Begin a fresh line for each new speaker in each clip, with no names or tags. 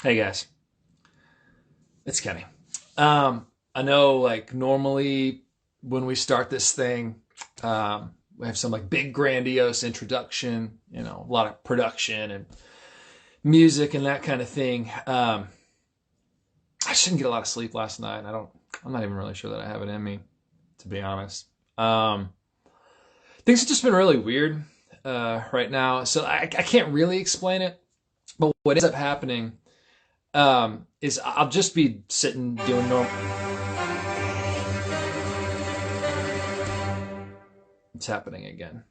Hey guys, it's Kenny. I know like normally when we start this thing, we have some like big grandiose introduction, you know, a lot of production and music and that kind of thing. I shouldn't get a lot of sleep last night. I'm not even really sure that I have it in me, to be honest. Things have just been really weird right now. So I can't really explain it, but what ends up happening is I'll just be sitting doing normal. It's happening again.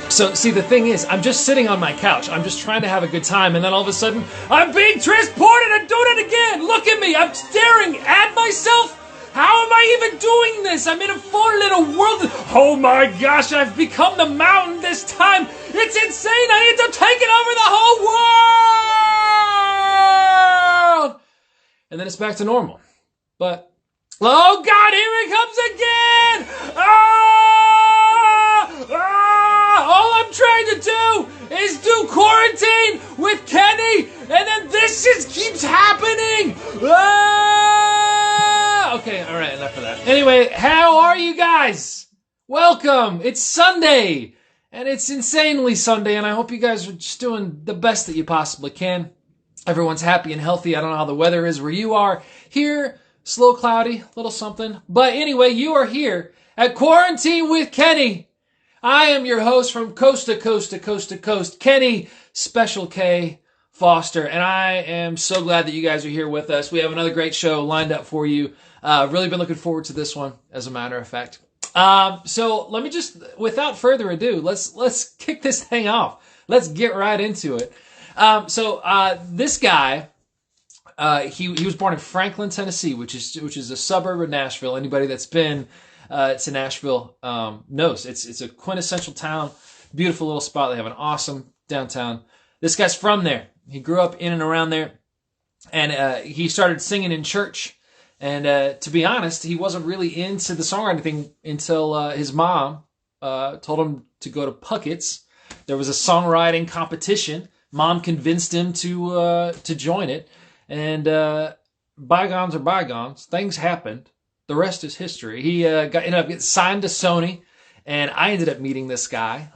So see, the thing is, I'm just sitting on my couch. I'm just trying to have a good time, and then all of a sudden, I'm being transported and doing it again. Look at me. I'm staring at myself. How am I even doing this? I'm in a foreign little world. Oh my gosh, I've become the mountain this time. It's insane. I need to take it over the whole world. And then it's back to normal. But, oh God, here it comes again. All I'm trying to do is do quarantine with Kenny, and then this just keeps happening. Okay, all right, enough of that. Anyway, how are you guys? Welcome. It's Sunday, and it's insanely Sunday, and I hope you guys are just doing the best that you possibly can. Everyone's happy and healthy. I don't know how the weather is where you are. Here, slow, cloudy, little something. But anyway, you are here at Quarantine with Kenny. I am your host from coast to coast to coast to coast, Kenny Special K Foster, and I am so glad that you guys are here with us. We have another great show lined up for you. Really been looking forward to this one, as a matter of fact. So let me just, without further ado, let's kick this thing off. Let's get right into it. This guy, he was born in Franklin, Tennessee, which is a suburb of Nashville. Anybody that's been to Nashville knows it's a quintessential town, beautiful little spot. They have an awesome downtown. This guy's from there. He grew up in and around there, and he started singing in church. And to be honest, he wasn't really into the songwriting thing until his mom told him to go to Puckett's. There was a songwriting competition. Mom convinced him to join it, and bygones are bygones. Things happened. The rest is history. He ended up getting signed to Sony, and I ended up meeting this guy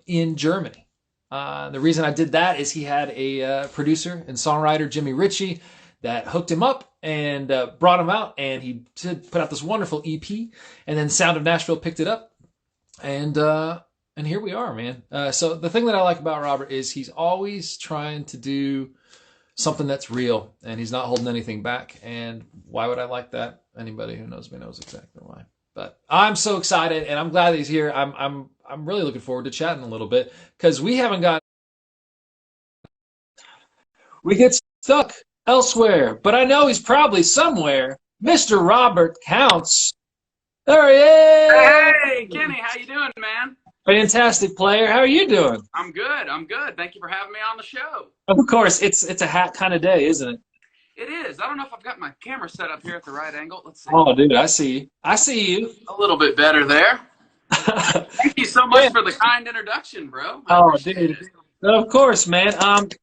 in Germany. The reason I did that is he had a producer and songwriter, Jimmy Ritchie, that hooked him up and brought him out, and he put out this wonderful EP, and then Sound of Nashville picked it up, and here we are, man. So the thing that I like about Robert is he's always trying to do something that's real, and he's not holding anything back. And why would I like that? Anybody who knows me knows exactly why. But I'm so excited, and I'm glad that he's here. I'm really looking forward to chatting a little bit, because we get stuck elsewhere, but I know he's probably somewhere. Mr. Robert Counts. There he is.
Hey, Kenny, how you doing, man?
Fantastic player. How are you doing?
I'm good. Thank you for having me on the show.
Of course, it's a hat kind of day, isn't it?
It is. I don't know if I've got my camera set up here at the right angle. Let's see.
Oh, dude, I see you. I see you.
A little bit better there. Thank you so much for the kind introduction, bro.
Oh, dude. Of course, man.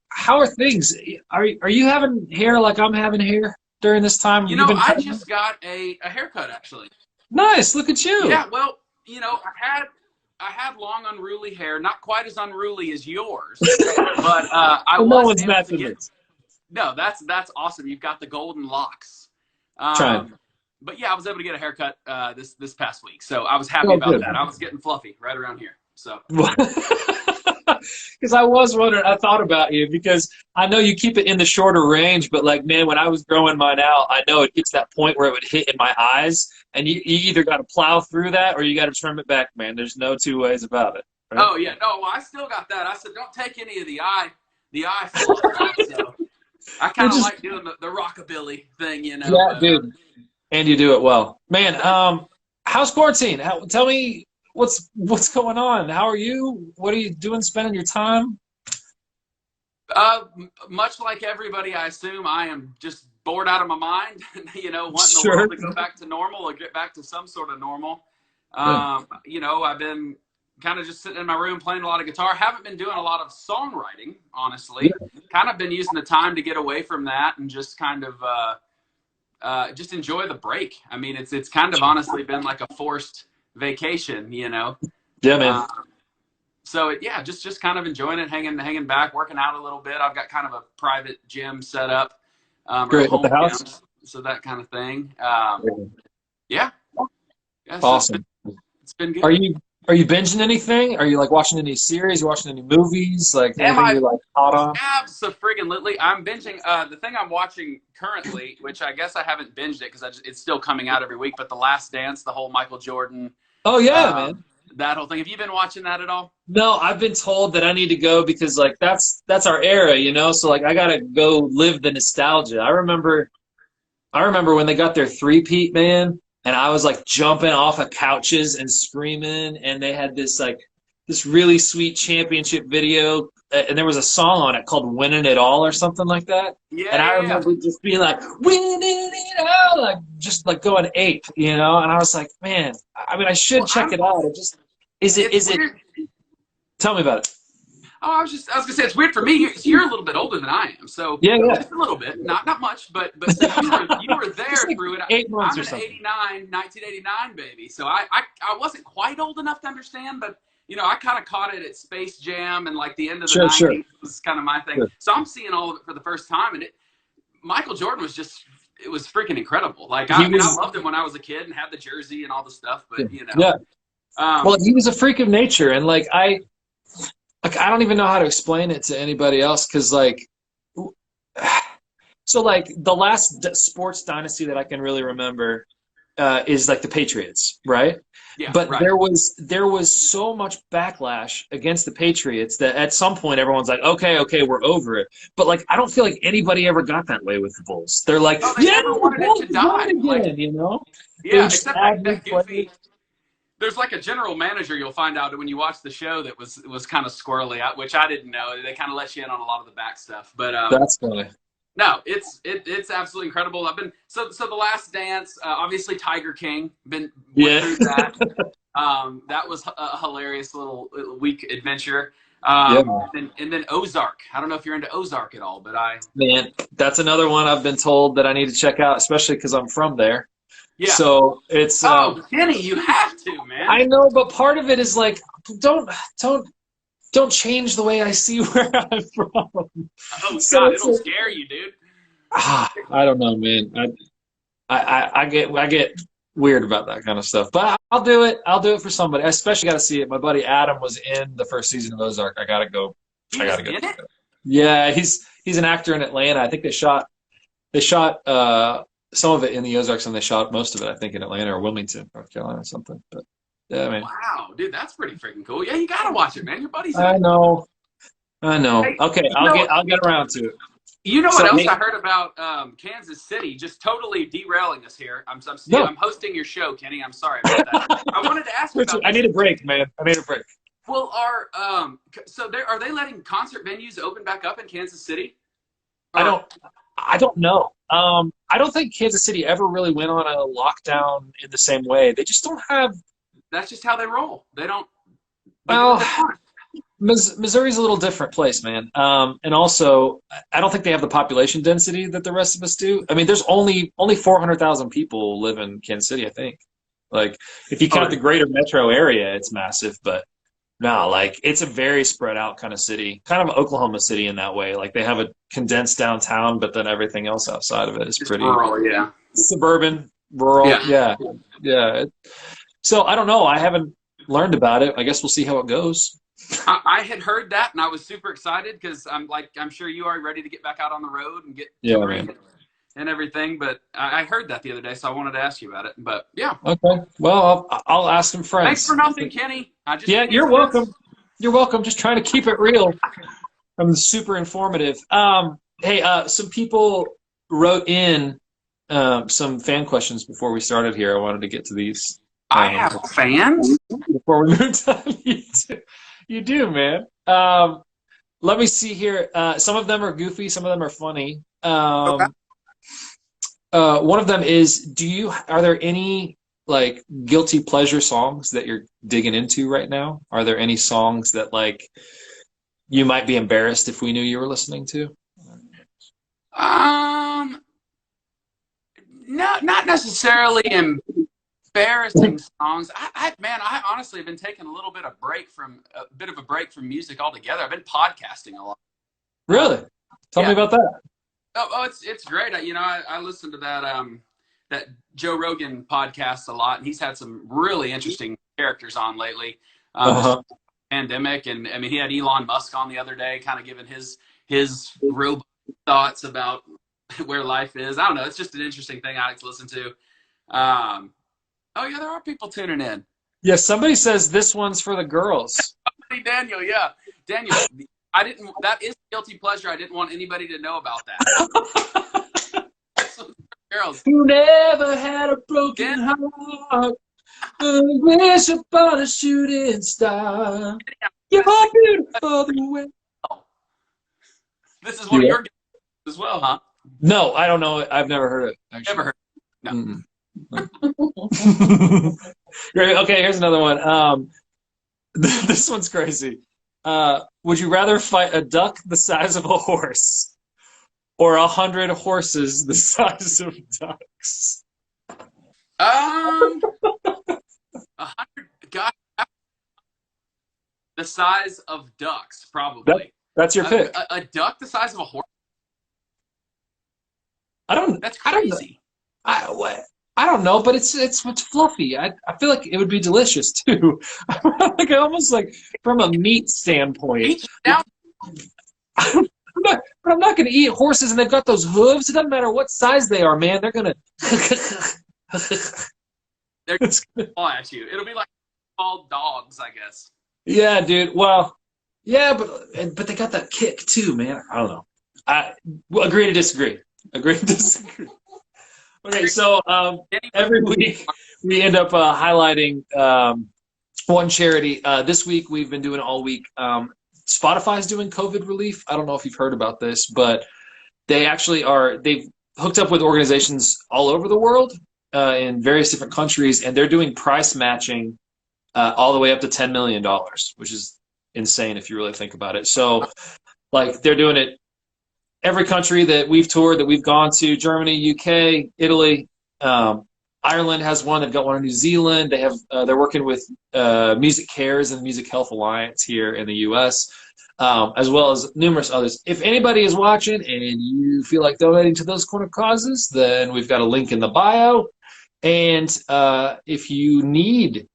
How are things? Are you having hair like I'm having hair during this time?
You know, I just got a haircut, actually.
Nice. Look at you.
Yeah, well, you know, I had long, unruly hair, not quite as unruly as yours, but No, that's awesome. You've got the golden locks. But yeah, I was able to get a haircut this past week, so I was happy about that. I was getting fluffy right around here. So.
Because I was wondering, I thought about you because I know you keep it in the shorter range, but like, man, when I was growing mine out, I know it gets that point where it would hit in my eyes, and you either got to plow through that or you got to trim it back, man. There's no two ways about it. Right?
Oh yeah, no, well, I still got that. I said, don't take any of the eye fluff. So I kind of like doing the rockabilly thing, you know.
Yeah, dude, and you do it well, man. How's quarantine? Tell me. What's going on? How are you? What are you doing spending your time?
Much like everybody, I assume I am just bored out of my mind, you know, wanting the world to go back to normal or get back to some sort of normal. You know, I've been kind of just sitting in my room playing a lot of guitar. Haven't been doing a lot of songwriting, honestly. Kind of been using the time to get away from that and just kind of just enjoy the break. I mean, it's kind of honestly been like a forced vacation, you know?
Yeah, man.
So yeah, just kind of enjoying it, hanging back, working out a little bit. I've got kind of a private gym set up,
Great, at the house,
gyms, so that kind of thing. Yeah,
awesome.
It's been good.
Are you binging anything? Are you like watching any series? You watching any movies? Like anything you like hot on?
Absolutely. I'm binging. The thing I'm watching currently, which I guess I haven't binged it because it's still coming out every week. But The Last Dance, the whole Michael Jordan.
Oh yeah, man.
That whole thing. Have you been watching that at all?
No, I've been told that I need to go because like that's our era, you know. So like I gotta go live the nostalgia. I remember when they got their three-peat, man. And I was like jumping off of couches and screaming, and they had this really sweet championship video, and there was a song on it called "Winning It All" or something like that.
Yeah.
And I remember just being like "Winning It All," like just like going ape, you know. And I was like, man, I mean, I should check it out. It just is it? Tell me about it.
Oh, I was gonna say it's weird for me. You're a little bit older than I am, so
yeah,
just a little bit, not much, but so you were there like through it.
8 months
I'm
or something.
1989 baby, so I wasn't quite old enough to understand, but you know, I kind of caught it at Space Jam and like the end of the 90s was kind of my thing. Sure. So I'm seeing all of it for the first time, and Michael Jordan was it was freaking incredible. Like I loved him when I was a kid and had the jersey and all the stuff, but you know,
yeah. Well, he was a freak of nature, and like I don't even know how to explain it to anybody else because, like, so, like, the last sports dynasty that I can really remember is, like, the Patriots, right?
Yeah,
but
right.
there was so much backlash against the Patriots that at some point everyone's like, okay, we're over it. But, like, I don't feel like anybody ever got that way with the Bulls. They're like,
they never wanted it to die
again,
like,
you know?
Yeah, except that goofy. There's like a general manager you'll find out when you watch the show that was kind of squirrely, which I didn't know. They kind of let you in on a lot of the back stuff. But
that's funny.
No, it's absolutely incredible. I've been so The Last Dance, obviously Tiger King. Went through that. That was a hilarious little week adventure. And then Ozark. I don't know if you're into Ozark at all, but
man, that's another one I've been told that I need to check out, especially because I'm from there.
Yeah.
So it's
Kenny, you have to, man.
I know, but part of it is like don't change the way I see where I'm from.
Oh God, it'll scare you, dude.
I don't know, man. I get weird about that kind of stuff, but I'll do it. I'll do it for somebody. I especially got to see it. My buddy Adam was in the first season of Ozark. I gotta go.
In it?
Yeah, he's an actor in Atlanta. I think they shot some of it in the Ozarks, and they shot most of it, I think, in Atlanta or Wilmington, North Carolina, or something. But yeah, man.
Wow, dude, that's pretty freaking cool. Yeah, you gotta watch it, man. Your buddy's.
I know.
Hey,
okay, I'll get around to it.
You know what else I heard about Kansas City? Just totally derailing us here. I'm hosting your show, Kenny. I'm sorry about that. I wanted to ask you about.
I need a break, man. I need a break.
Well, are they letting concert venues open back up in Kansas City?
I don't know. I don't think Kansas City ever really went on a lockdown in the same way. They just don't have.
That's just how they roll. They don't.
Well, Missouri's a little different place, man. And also, I don't think they have the population density that the rest of us do. I mean, there's only 400,000 people live in Kansas City, I think. Like, if you count the greater metro area, it's massive. But no, like, it's a very spread out kind of city, kind of Oklahoma City in that way. Like, they have a condensed downtown, but then everything else outside of it is pretty
rural, yeah.
Suburban, rural, yeah. So I don't know. I haven't learned about it. I guess we'll see how it goes.
I had heard that, and I was super excited because I'm sure you are ready to get back out on the road and get touring and everything. But I heard that the other day, so I wanted to ask you about it. But yeah.
Okay. Well, I'll ask some friends.
Thanks for nothing, Kenny.
You're welcome. You're welcome. Just trying to keep it real. I'm super informative. Hey, some people wrote in some fan questions before we started here. I wanted to get to these.
I have fans?
Before we moved on, you do, man. Let me see here. Some of them are goofy. Some of them are funny. Okay. One of them is, are there any like guilty pleasure songs that you're digging into right now? Are there any songs that like you might be embarrassed if we knew you were listening to?
Not necessarily embarrassing songs. I honestly have been taking a little bit of a break from music altogether. I've been podcasting a lot.
Really? Tell me about that.
It's great. I listen to that Joe Rogan podcast a lot, and he's had some really interesting characters on lately. Pandemic, and I mean, he had Elon Musk on the other day, kind of giving his real thoughts about where life is. I don't know. It's just an interesting thing I like to listen to. Oh yeah, there are people tuning in.
Yeah, somebody says this one's for the girls.
Daniel, yeah, Daniel. That is guilty pleasure. I didn't want anybody to know about that. Girls.
You never had a broken heart. Wish upon a shooting star. You're beautiful the way.
This is one of your games as well, huh?
No, I don't know. I've never heard it. Actually.
Never heard it. No.
Great. Okay, here's another one. This one's crazy. Would you rather fight a duck the size of a horse or 100 horses the size of ducks?
100. God, the size of ducks, probably.
That's your pick.
A duck the size of a horse. That's crazy.
I don't know, but it's fluffy. I feel like it would be delicious too. Like almost like from a meat standpoint. But I'm not going to eat horses, and they've got those hooves. It doesn't matter what size they are, man. They're gonna.
They're going to claw at you. It'll be like small dogs, I guess.
Yeah, dude. Well, yeah, but they got that kick too, man. I don't know. Agree to disagree. Agree to disagree. Okay, so every week we end up highlighting one charity. This week we've been doing all week. Spotify's doing COVID relief. I don't know if you've heard about this, but they actually they've hooked up with organizations all over the world in various different countries, and they're doing price matching all the way up to $10 million, which is insane if you really think about it. So like they're doing it every country that we've toured, that we've gone to: Germany, UK, Italy, Ireland has one. They've got one in New Zealand. They have they're working with Music Cares and the Music Health Alliance here in the U.S., as well as numerous others. If anybody is watching and you feel like donating to those kind of causes, then we've got a link in the bio. And if you need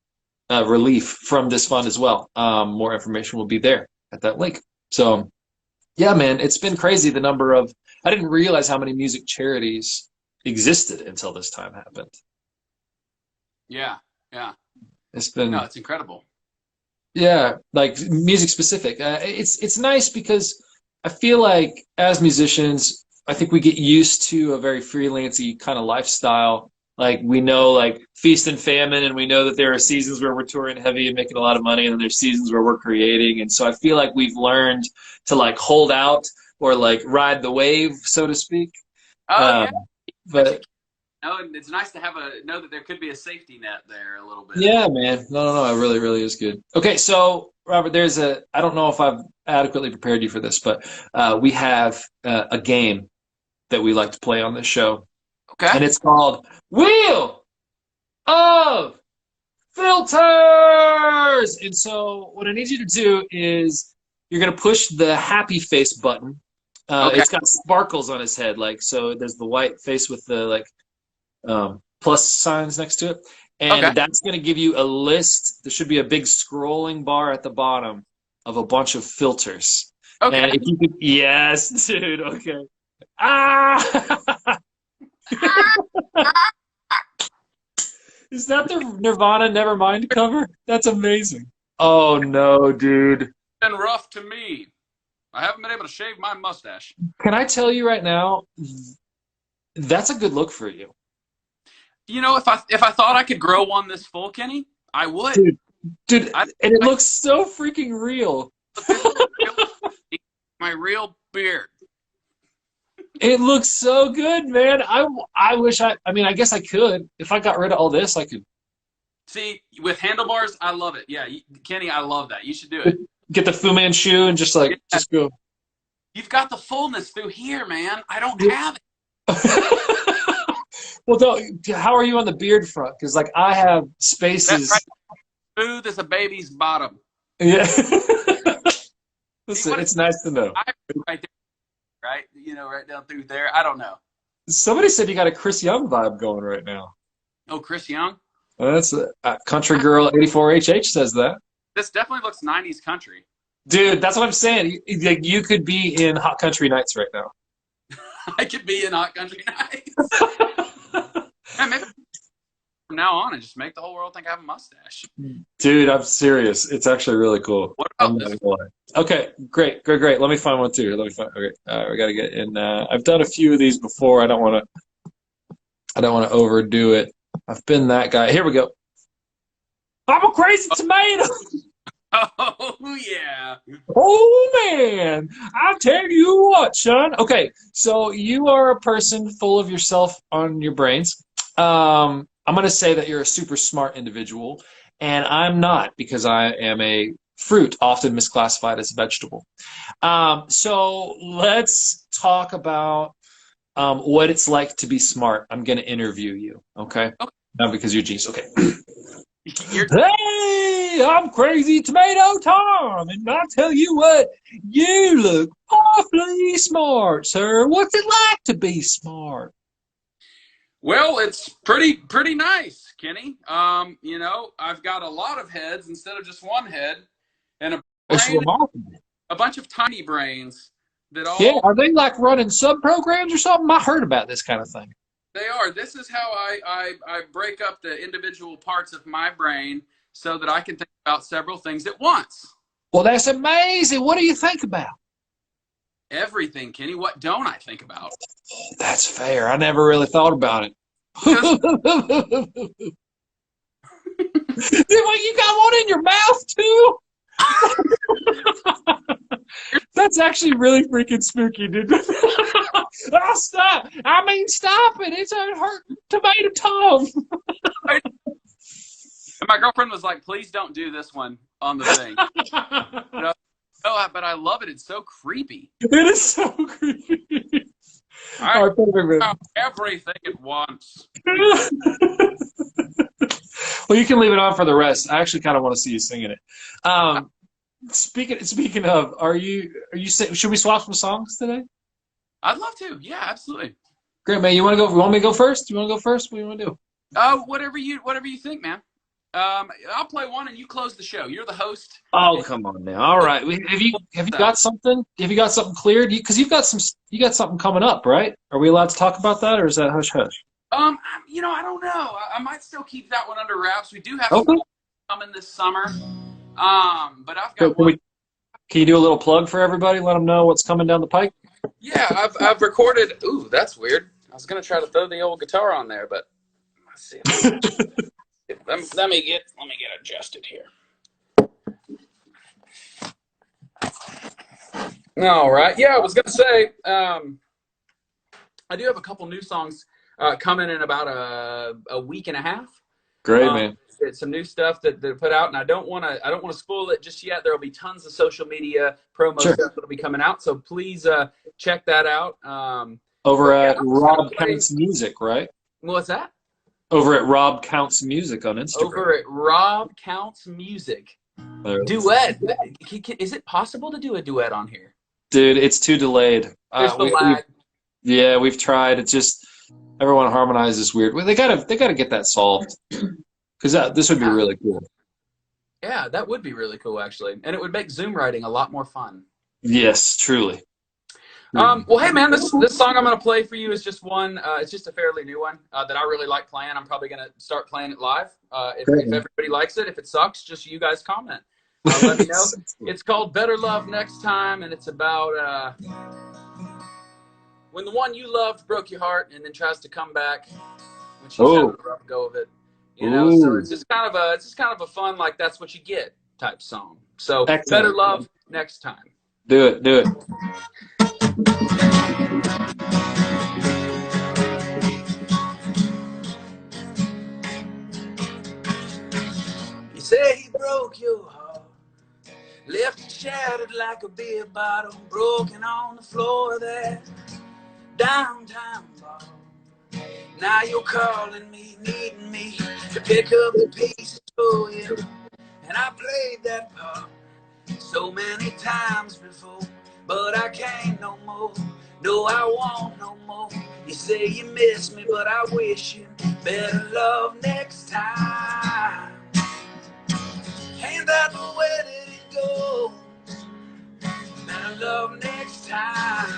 relief from this fund as well, more information will be there at that link. So yeah, man, it's been crazy, the number of, I didn't realize how many music charities existed until this time happened.
Yeah.
It's
incredible.
Yeah, like music specific. It's nice because I feel like as musicians, I think we get used to a very freelancey kind of lifestyle. Like we know like feast and famine, and we know that there are seasons where we're touring heavy and making a lot of money, and then there's seasons where we're creating. And so I feel like we've learned to like hold out or like ride the wave, so to speak.
Yeah.
But
and it's nice to know that there could be a safety net there a little bit.
Yeah, man. No. It really, really is good. Okay, so Robert, I don't know if I've adequately prepared you for this, but we have a game that we like to play on this show.
Okay.
And it's called Wheel of Filters. And so what I need you to do is you're going to push the happy face button. Okay. It's got sparkles on his head, like, so there's the white face with the like plus signs next to it, and that's going to give you a list. There should be a big scrolling bar at the bottom of a bunch of filters. Okay. And if you could, yes, dude. Okay. Is that the Nirvana Nevermind cover? That's amazing. Oh no, dude.
It's been rough to me. I haven't been able to shave my mustache.
Can I tell you right now, that's a good look for you.
You know, if I thought I could grow one this full, Kenny, I would.
Dude, and it looks so freaking real.
My real beard.
It looks so good, man. I wish I mean, I guess I could. If I got rid of all this, I could
See, with handlebars, I love it. Yeah, Kenny, I love that. You should do it.
Get the Fu Manchu and just go.
You've got the fullness through here, man. I don't have it.
Well, how are you on the beard front? Because like I have spaces.
That's right. Smooth as a baby's bottom.
Yeah. Listen, it's nice to know.
Right there, right? You know, right down through there. I don't know.
Somebody said you got a Chris Young vibe going right now.
Oh, Chris Young?
Well, that's Country Girl 84HH says that.
This definitely looks 90s country.
Dude, that's what I'm saying. You could be in Hot Country Nights right now.
I could be in Hot Country Nights. Man, maybe from now on and just make the whole world think I have a mustache.
Dude, I'm serious. It's actually really cool.
What about this one?
Okay, great. Let me find one too. Okay, we got to get in. I've done a few of these before. I don't want to overdo it. I've been that guy. Here we go. I'm a crazy tomato.
Oh, yeah.
Oh, man. I'll tell you what, son. Okay, so you are a person full of yourself on your brains. I'm going to say that you're a super smart individual, and I'm not because I am a fruit, often misclassified as a vegetable. So let's talk about what it's like to be smart. I'm going to interview you, okay? Not because you're genius. Okay. Hey, I'm Crazy Tomato Tom, and I'll tell you what, you look awfully smart, sir. What's it like to be smart?
Well, it's pretty nice, Kenny. You know, I've got a lot of heads instead of just one head, and a bunch of tiny brains that all.
Yeah, are they like running sub-programs or something? I heard about this kind of thing.
They are. This is how I break up the individual parts of my brain so that I can think about several things at once.
Well, that's amazing. What do you think about?
Everything, Kenny. What don't I think about?
Oh, that's fair. I never really thought about it. Dude, what, you got one in your mouth too? That's actually really freaking spooky, dude. Oh, stop. I mean, stop it. It's a hurt tomato Tom.
And my girlfriend was like, please don't do this one on the thing. You know? No, but I love it. It's so creepy.
It is so creepy.
Everything at once.
Well, you can leave it on for the rest. I actually kind of want to see you singing it. Speaking of, are you should we swap some songs today?
I'd love to. Yeah, absolutely.
Great, man. You want me to go first? You want to go first? What do you want to do?
Whatever you think, man. I'll play one and you close the show. You're the host.
Oh, come on now. All right. Have you got something? Have you got something cleared? Because you got something coming up, right? Are we allowed to talk about that, or is that hush hush?
You know, I don't know. I might still keep that one under wraps. We do have some coming this summer. But I've got one.
Can you do a little plug for everybody? Let them know what's coming down the pike.
Yeah, I've recorded. Ooh, that's weird. I was gonna try to throw the old guitar on there, but let's see. Let me get adjusted here. All right. Yeah, I was gonna say I do have a couple new songs coming in about a week and a half.
Great, man.
It's some new stuff that they put out, and I don't want to spoil it just yet. There will be tons of social media promo stuff that'll be coming out, so please check that out.
Over at Rob Counts Music, right?
What's that?
Over at Rob Counts Music on Instagram.
Over at Rob Counts Music. Duet. Is it possible to do a duet on here?
Dude, it's too delayed.
There's the lag.
Yeah, we've tried. It's just everyone harmonizes weird. Well, they gotta get that solved. Because this would be really cool.
Yeah, that would be really cool, actually. And it would make Zoom writing a lot more fun.
Yes, truly.
Well, hey, man, this song I'm going to play for you is just one. It's just a fairly new one that I really like playing. I'm probably going to start playing it live. If everybody likes it. If it sucks, just you guys comment. Let me know. It's called Better Love Next Time, and it's about when the one you loved broke your heart and then tries to come back when she's having a rough go of it. You know, so it's just kind of a fun, like, that's what you get type song. So excellent. Better Love Next Time.
Do it.
say he broke your heart, left it shattered like a beer bottle, broken on the floor there, downtown bar. Now you're calling me, needing me to pick up the pieces for you. And I played that part so many times before, but I can't no more. No, I won't no more. You say you miss me, but I wish you better love next time. Ain't that the way that it goes? Better love next time.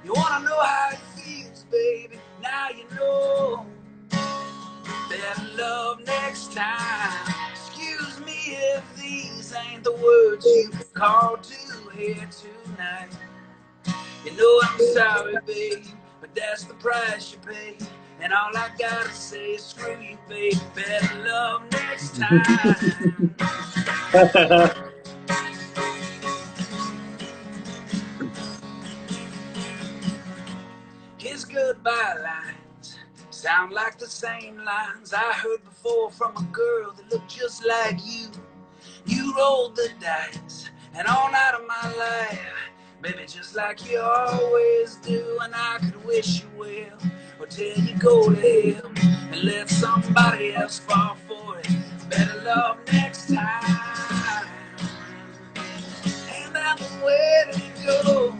You wanna know how it feels, baby? Now you know. Better love next time. Excuse me if these ain't the words you called to hear tonight. You know I'm sorry, babe, but that's the price you pay. And all I gotta say is screw you, babe. Better love next time. His goodbye lines sound like the same lines I heard before from a girl that looked just like you. You rolled the dice and on out of my life, baby, just like you always do. And I could wish you well, or tell you go to hell and let somebody else fall for it. Better love next time. Ain't that the way that it goes?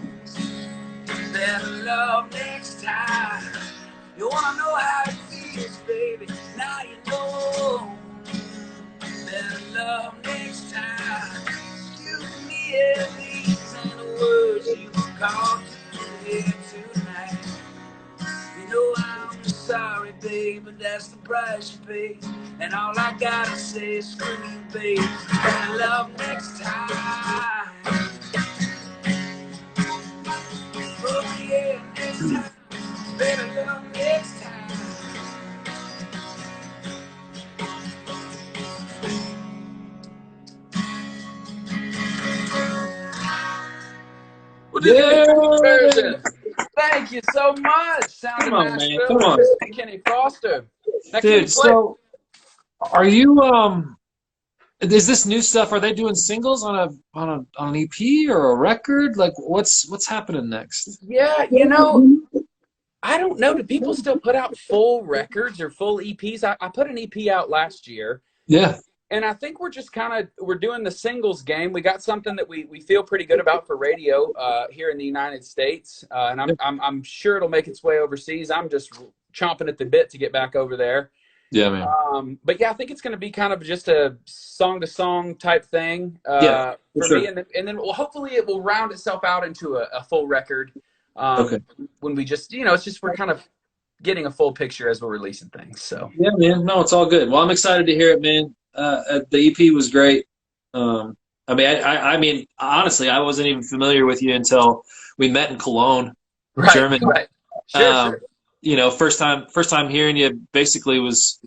Better love next time. You wanna know how it feels, baby? Now you know. Better love next time. Excuse me if these ain't the words you called to hear tonight. You know I'm sorry, babe, but that's the price you pay. And all I gotta say is screw you, babe. Better love next time. Oh yeah, next time. Better love next time.
Yeah.
Thank you so much. Sound
Come on,
Nashville,
man. Come on.
Kenny Foster. Now,
dude, so are you is this new stuff? Are they doing singles on an EP or a record? Like what's happening next?
Yeah, you know, I don't know. Do people still put out full records or full EPs? I put an EP out last year.
Yeah.
And I think we're just we're doing the singles game. We got something that we feel pretty good about for radio here in the United States. And I'm sure it'll make its way overseas. I'm just chomping at the bit to get back over there.
Yeah, man.
But yeah, I think it's going to be kind of just a song-to-song type thing
for
sure. Me. And then hopefully it will round itself out into a full record.
Okay.
When we just, it's just we're kind of getting a full picture as we're releasing things. So
yeah, man. No, it's all good. Well, I'm excited to hear it, man. The EP was great. I mean, honestly, I wasn't even familiar with you until we met in Cologne, Germany.
Right. Sure.
First time hearing you basically was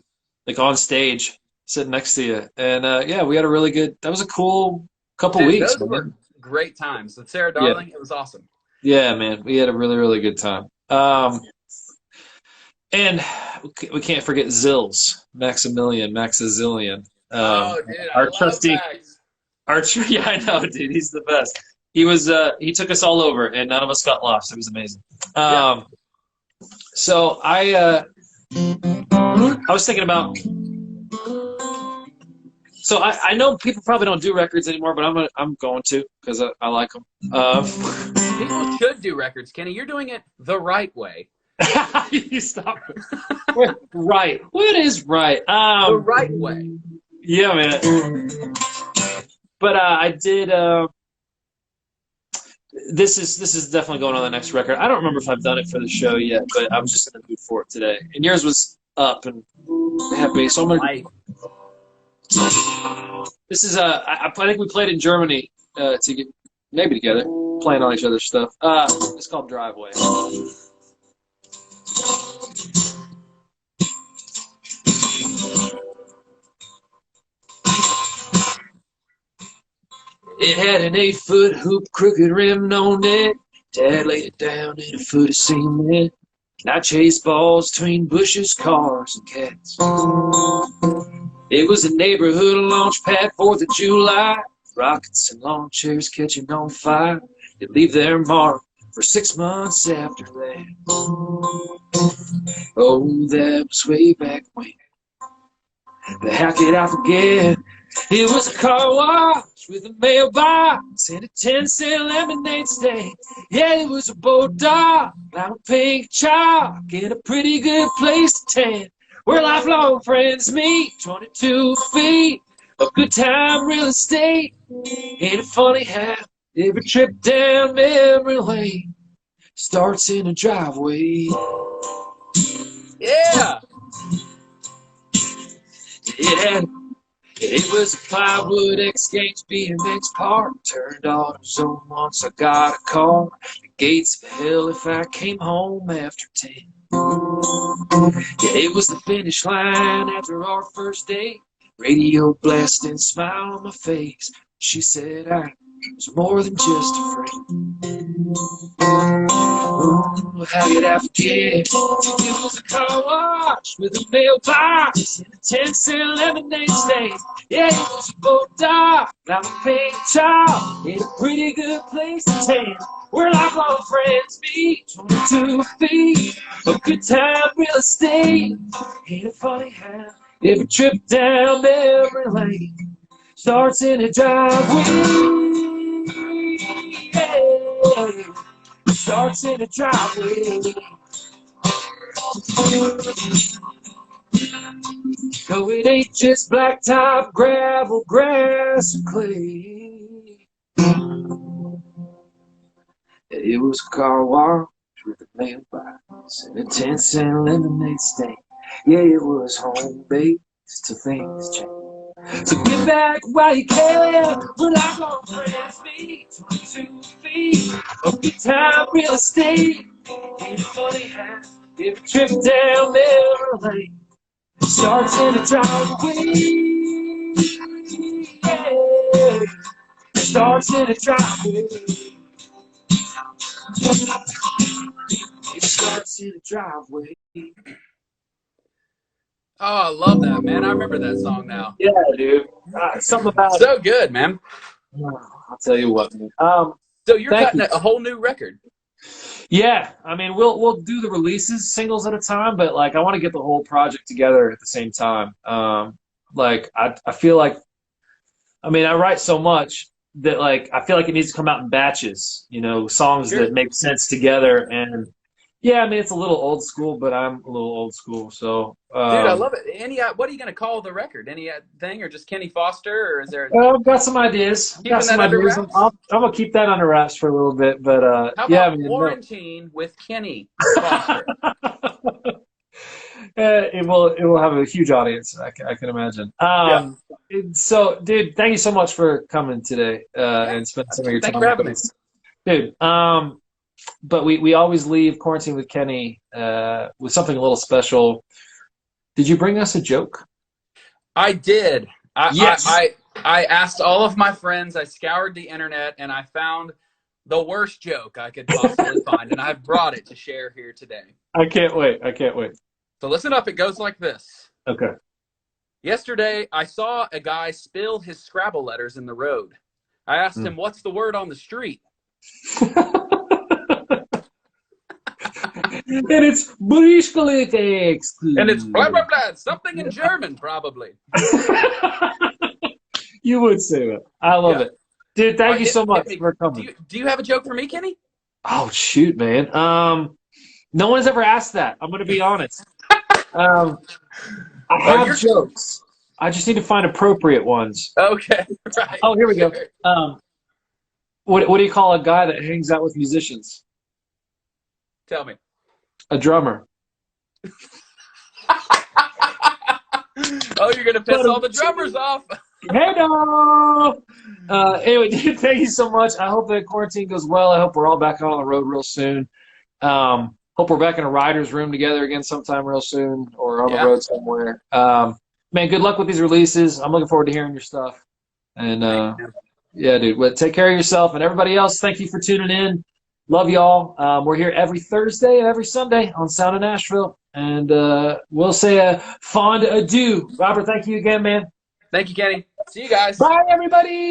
like on stage, sitting next to you, and yeah, we had a really good. That was a cool couple weeks.
Those were great times with Sarah Darling. It was awesome.
Yeah, man, we had a really, really good time. And we can't forget Maximilian. Our trustee. Yeah, I know, dude. He's the best. He was. He took us all over, and none of us got lost. It was amazing. So I was thinking about. So I know people probably don't do records anymore, but I'm going to because I like them.
People should do records, Kenny. You're doing it the right way.
You stop. Right. What is right?
The right way.
Yeah, man. But I did. This is definitely going on the next record. I don't remember if I've done it for the show yet, but I was just in the mood for it today. And yours was up and happy. So I'm gonna. This is I think we played in Germany to get maybe together, playing on each other's stuff. It's called Driveway. It had an 8-foot hoop, crooked rim on it. Dad laid it down in a foot of cement. And I chased balls between bushes, cars, and cats. It was a neighborhood launch pad, 4th of July. Rockets and lawn chairs catching on fire. They leave their mark for 6 months after that. Oh, that was way back when. But how could I forget? It was a car wash with a mailbox and a 10-cent lemonade stand. Yeah, it was a bulldog, I'm a pink chalk, and a pretty good place to tan. Where lifelong friends meet, 22 feet of good time real estate. Ain't it funny how every trip down memory lane starts in a driveway?
Yeah.
It was a plywood exchange BMX park. Turned AutoZone once I got a car. The gates of hell if I came home after 10. It was the finish line after our first date. Radio blasting, smile on my face. She said I was more than just a friend. Oh, how did I forget? It was a car wash with a mailbox and a 10-cent lemonade stand. Yeah, it was a bulldog, I'm a pink child, in a pretty good place to tan. Where lifelong friends meet, 22 feet of good time real estate. Ain't it funny how every trip down memory lane starts in a driveway? Yeah. Starts in a driveway. No, it ain't just blacktop, gravel, grass, or clay. It was a car wash with a mailbox and a 10-cent lemonade stand. Yeah, it was home base till things change. So get back while you can. We're lifelong friends meet, 22 feet of good time real estate. Ain't it funny how every trip down memory lane starts in a driveway? Yeah. Starts in a driveway. It starts in a driveway.
Oh, I love that, man. I remember that song now.
Yeah, dude. Something about
so good, man.
I'll tell you what, man.
So you're cutting a whole new record.
Yeah, I mean, we'll do the releases singles at a time, but like I want to get the whole project together at the same time. Like I feel like, I mean, I write so much that like I feel like it needs to come out in batches. You know, songs that make sense together. And yeah, I mean, it's a little old school, but I'm a little old school. So,
dude, I love it. What are you gonna call the record? Any thing, or just Kenny Foster, or is there?
I've got some ideas. I'm gonna keep that under wraps for a little bit, but
how about Kuarantine with Kenny Foster?
It will have a huge audience. I can imagine. So, dude, thank you so much for coming today and spending some of your time.
Thanks for having me,
dude. But we always leave Quarantine with Kenny with something a little special. Did you bring us a joke?
I did.
Yes.
I asked all of my friends. I scoured the internet and I found the worst joke I could possibly find, and I've brought it to share here today.
I can't wait.
So listen up. It goes like this.
Okay.
Yesterday, I saw a guy spill his Scrabble letters in the road. I asked him, "What's the word on the street?"
And it's Brischkelix.
And it's blah, blah, blah. Something in German, probably.
You would say that. I love it. Dude, thank you so much for coming.
Do you have a joke for me, Kenny?
Oh, shoot, man. No one's ever asked that. I'm going to be honest. I have jokes. I just need to find appropriate ones.
Okay. Right.
Oh, here we go. What do you call a guy that hangs out with musicians?
Tell me.
A drummer.
Oh, you're going to piss all the drummers off.
Hey, no. Anyway, dude, thank you so much. I hope that quarantine goes well. I hope we're all back on the road real soon. Hope we're back in a writer's room together again sometime real soon, or on the road somewhere. Man, good luck with these releases. I'm looking forward to hearing your stuff. And yeah, dude, well, take care of yourself. And everybody else, thank you for tuning in. Love y'all. We're here every Thursday and every Sunday on Sound of Nashville. And we'll say a fond adieu. Robert, thank you again, man.
Thank you, Kenny. See you guys.
Bye, everybody.